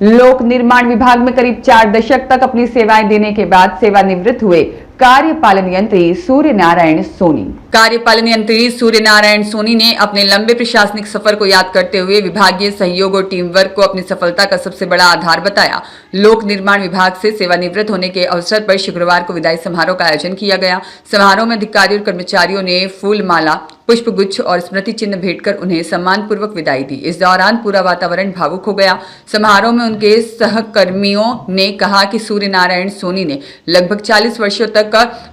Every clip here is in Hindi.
लोक निर्माण विभाग में करीब 4 दशक तक अपनी सेवाएं देने के बाद सेवानिवृत्त हुए कार्यपालन यंत्री सूर्यनारायण सोनी। कार्यपालन यंत्री सूर्यनारायण सोनी ने अपने लंबे प्रशासनिक सफर को याद करते हुए विभागीय सहयोग और टीम वर्क को अपनी सफलता का सबसे बड़ा आधार बताया। लोक निर्माण विभाग से सेवानिवृत्त होने के अवसर पर शुक्रवार को विदाई समारोह का आयोजन किया गया। समारोह में अधिकारियों और कर्मचारियों ने फूल माला, पुष्प गुच्छ और स्मृति चिन्ह भेंटकर उन्हें सम्मान पूर्वक विदाई दी। इस दौरान पूरा वातावरण भावुक हो गया। समारोह में उनके सहकर्मियों ने कहा कि सूर्यनारायण सोनी ने लगभग 40 वर्षों तक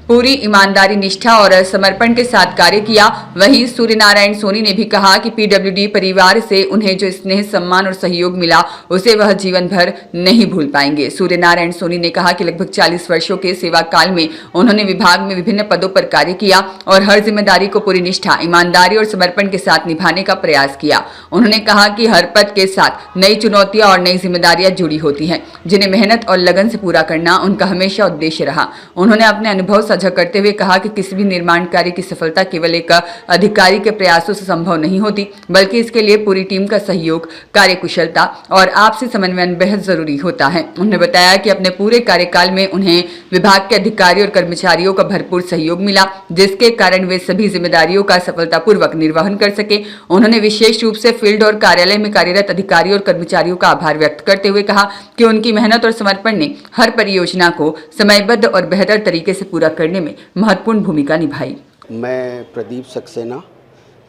पूरी ईमानदारी, निष्ठा और समर्पण के साथ कार्य किया। वहीं सूर्यनारायण सोनी ने भी कहा कि पीडब्ल्यूडी परिवार से उन्हें जो स्नेह, सम्मान और सहयोग मिला उसे वह जीवन भर नहीं भूल पाएंगे। सूर्यनारायण सोनी ने कहा कि लगभग 40 वर्षों के सेवा काल में उन्होंने विभाग में विभिन्न पदों पर कार्य किया और हर जिम्मेदारी को पूरी निष्ठा, ईमानदारी और समर्पण के साथ निभाने का प्रयास किया। उन्होंने कहा कि हर पद के साथ नई चुनौतियां और नई जिम्मेदारियां जुड़ी होती हैं, जिन्हें मेहनत और लगन से पूरा करना उनका हमेशा उद्देश्य रहा। उन्होंने अपने अनुभव साझा करते हुए कहा कि किसी भी निर्माण कार्य की सफलता केवल एक अधिकारी के प्रयासों से संभव नहीं होती, बल्कि इसके लिए पूरी टीम का सहयोग, कार्यकुशलता और आपसी समन्वय बेहद जरूरी होता है। उन्होंने बताया कि अपने पूरे कार्यकाल में उन्हें विभाग के अधिकारियों और कर्मचारियों का भरपूर सहयोग मिला, जिसके कारण वे सभी जिम्मेदारियों का सफलतापूर्वक निर्वहन कर सके। उन्होंने विशेष रूप से फील्ड और कार्यालय में कार्यरत अधिकारियों और कर्मचारियों का आभार व्यक्त करते हुए कहा कि उनकी मेहनत और समर्पण ने हर परियोजना को समयबद्ध और बेहतर तरीके से पूरा करने में महत्वपूर्ण भूमिका निभाई। मैं प्रदीप सक्सेना,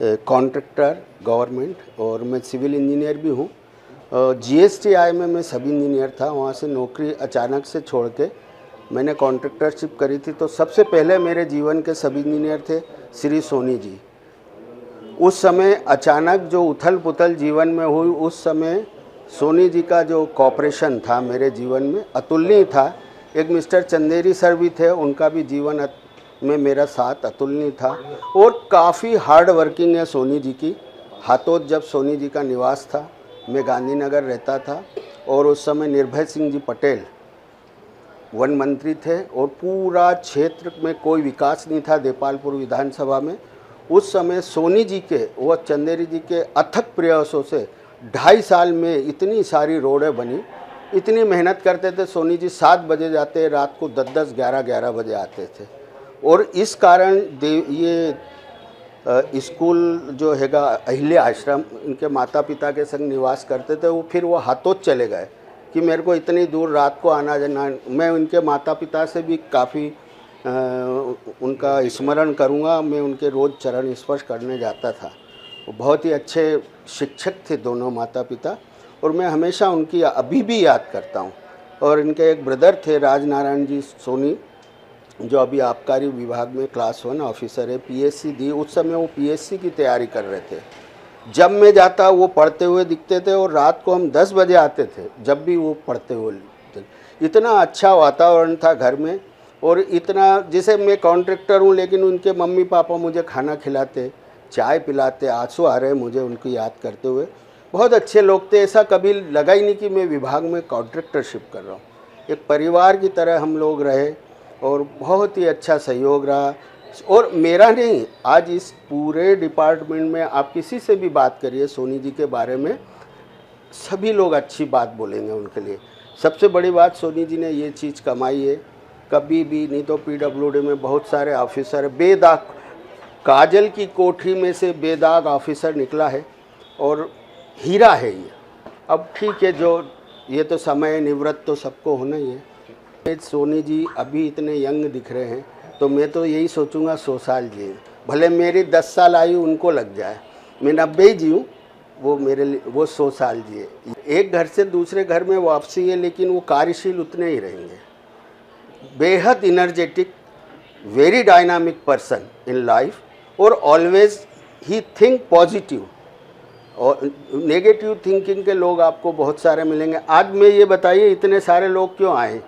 कॉन्ट्रैक्टर गवर्नमेंट, और मैं सिविल इंजीनियर भी हूँ। जीएसटीआई में मैं सब इंजीनियर था, वहाँ से नौकरी अचानक से छोड़ के मैंने कॉन्ट्रैक्टरशिप करी थी। तो सबसे पहले मेरे जीवन के सब इंजीनियर थे श्री सोनी जी। उस समय अचानक जो उथल पुथल जीवन में हुई, उस समय सोनी जी का जो कॉपरेशन था मेरे जीवन में अतुलनीय था। एक मिस्टर चंदेरी सर भी थे, उनका भी जीवन में मेरा साथ अतुलनीय था। और काफ़ी हार्ड वर्किंग है सोनी जी की। हाथोद जब सोनी जी का निवास था, मैं गांधीनगर रहता था, और उस समय निर्भय सिंह जी पटेल वन मंत्री थे और पूरा क्षेत्र में कोई विकास नहीं था देपालपुर विधानसभा में। उस समय सोनी जी के व चंदेरी जी के अथक प्रयासों से 2.5 साल में इतनी सारी रोडें बनी। इतनी मेहनत करते थे सोनी जी, 7 बजे जाते, रात को 10-10, 11-11 बजे आते थे। और इस कारण ये स्कूल जो हैगा अहिल्या आश्रम, इनके माता पिता के संग निवास करते थे। वो फिर वो हाथोद चले गए कि मेरे को इतनी दूर रात को आना जाना। मैं उनके माता पिता से भी काफ़ी उनका स्मरण करूँगा। मैं उनके रोज़ चरण स्पर्श करने जाता था। वो बहुत ही अच्छे शिक्षक थे दोनों माता पिता, और मैं हमेशा उनकी अभी भी याद करता हूँ। और इनके एक ब्रदर थे राजनारायण जी सोनी, जो अभी आबकारी विभाग में क्लास 1 ऑफिसर है, पीएससी दी। उस समय वो पीएससी की तैयारी कर रहे थे। जब मैं जाता वो पढ़ते हुए दिखते थे, और रात को हम 10 बजे आते थे जब भी वो पढ़ते हुए दिखते। इतना अच्छा वातावरण था घर में। और इतना, जैसे मैं कॉन्ट्रैक्टर हूँ लेकिन उनके मम्मी पापा मुझे खाना खिलाते, चाय पिलाते, आंसू आ रहे मुझे उनको याद करते हुए। बहुत अच्छे लोग थे। ऐसा कभी लगा ही नहीं कि मैं विभाग में कॉन्ट्रैक्टरशिप कर रहा हूँ। एक परिवार की तरह हम लोग रहे और बहुत ही अच्छा सहयोग रहा। और मेरा नहीं, आज इस पूरे डिपार्टमेंट में आप किसी से भी बात करिए सोनी जी के बारे में, सभी लोग अच्छी बात बोलेंगे उनके लिए। सबसे बड़ी बात सोनी जी ने ये चीज़ कमाई है, कभी भी नहीं तो पीडब्ल्यूडी में बहुत सारे ऑफिसर बेदाग, काजल की कोठी में से बेदाग ऑफिसर निकला है और हीरा है ये। अब ठीक है, जो ये तो समय निवृत्त तो सबको होना ही है। सोनी जी अभी इतने यंग दिख रहे हैं, तो मैं तो यही सोचूंगा 100 साल जिए। भले मेरी 10 साल आयु उनको लग जाए, मैं 90 ही जीऊँ, वो मेरे लिए वो 100 साल जिए। एक घर से दूसरे घर में वापसी है, लेकिन वो कार्यशील उतने ही रहेंगे। बेहद energetic, very dynamic person in life, और ऑलवेज ही थिंक पॉजिटिव। और नेगेटिव थिंकिंग के लोग आपको बहुत सारे मिलेंगे। आज मैं ये बताइए इतने सारे लोग क्यों आए?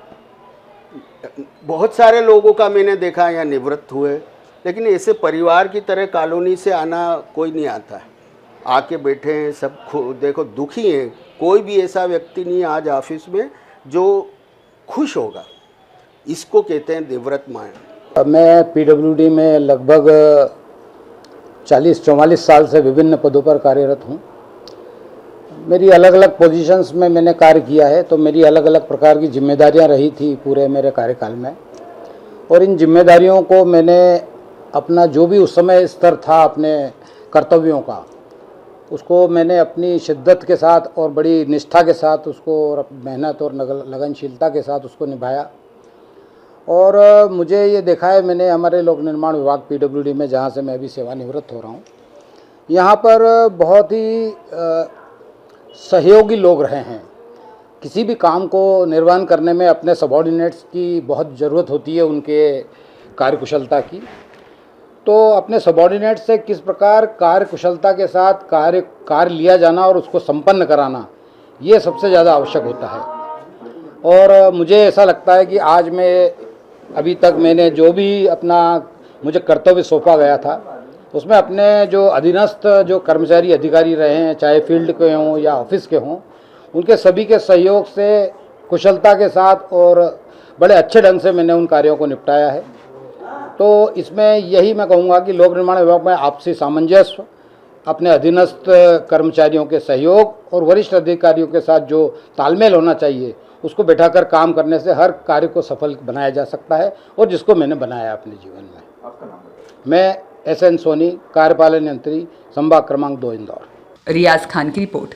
बहुत सारे लोगों का मैंने देखा यहाँ निवृत्त हुए, लेकिन ऐसे परिवार की तरह कॉलोनी से आना कोई नहीं आता। आके बैठे हैं सब, देखो दुखी हैं। कोई भी ऐसा व्यक्ति नहीं आज ऑफिस में जो खुश होगा। इसको कहते हैं निवृत्त माइंड। मैं पीडब्ल्यूडी में लगभग 40-44 साल से विभिन्न पदों पर कार्यरत हूँ। मेरी अलग अलग पोजीशंस में मैंने कार्य किया है, तो मेरी अलग अलग प्रकार की जिम्मेदारियां रही थी पूरे मेरे कार्यकाल में। और इन जिम्मेदारियों को मैंने अपना जो भी उस समय स्तर था अपने कर्तव्यों का, उसको मैंने अपनी शिद्दत के साथ और बड़ी निष्ठा के साथ उसको और मेहनत और लगनशीलता के साथ उसको निभाया। और मुझे ये देखा है मैंने हमारे लोक निर्माण विभाग PWD में, जहाँ से मैं अभी सेवानिवृत्त हो रहा हूँ, यहाँ पर बहुत ही सहयोगी लोग रहे हैं। किसी भी काम को निर्वहन करने में अपने सबॉर्डिनेट्स की बहुत ज़रूरत होती है, उनके कार्यकुशलता की। तो अपने सबॉर्डिनेट से किस प्रकार कार्यकुशलता के साथ कार्य लिया जाना और उसको संपन्न कराना, ये सबसे ज़्यादा आवश्यक होता है। और मुझे ऐसा लगता है कि आज मैं अभी तक मैंने जो भी अपना मुझे कर्तव्य सौंपा गया था, उसमें अपने जो अधीनस्थ जो कर्मचारी अधिकारी रहे हैं, चाहे फील्ड के हों या ऑफिस के हों, उनके सभी के सहयोग से कुशलता के साथ और बड़े अच्छे ढंग से मैंने उन कार्यों को निपटाया है। तो इसमें यही मैं कहूँगा कि लोक निर्माण विभाग में आपसी सामंजस्य, अपने अधीनस्थ कर्मचारियों के सहयोग और वरिष्ठ अधिकारियों के साथ जो तालमेल होना चाहिए, उसको बैठाकर काम करने से हर कार्य को सफल बनाया जा सकता है, और जिसको मैंने बनाया अपने जीवन में। आपका नाम? मैं SN सोनी, कार्यपालन यंत्री, संभाग क्रमांक 2, इंदौर। रियाज खान की रिपोर्ट।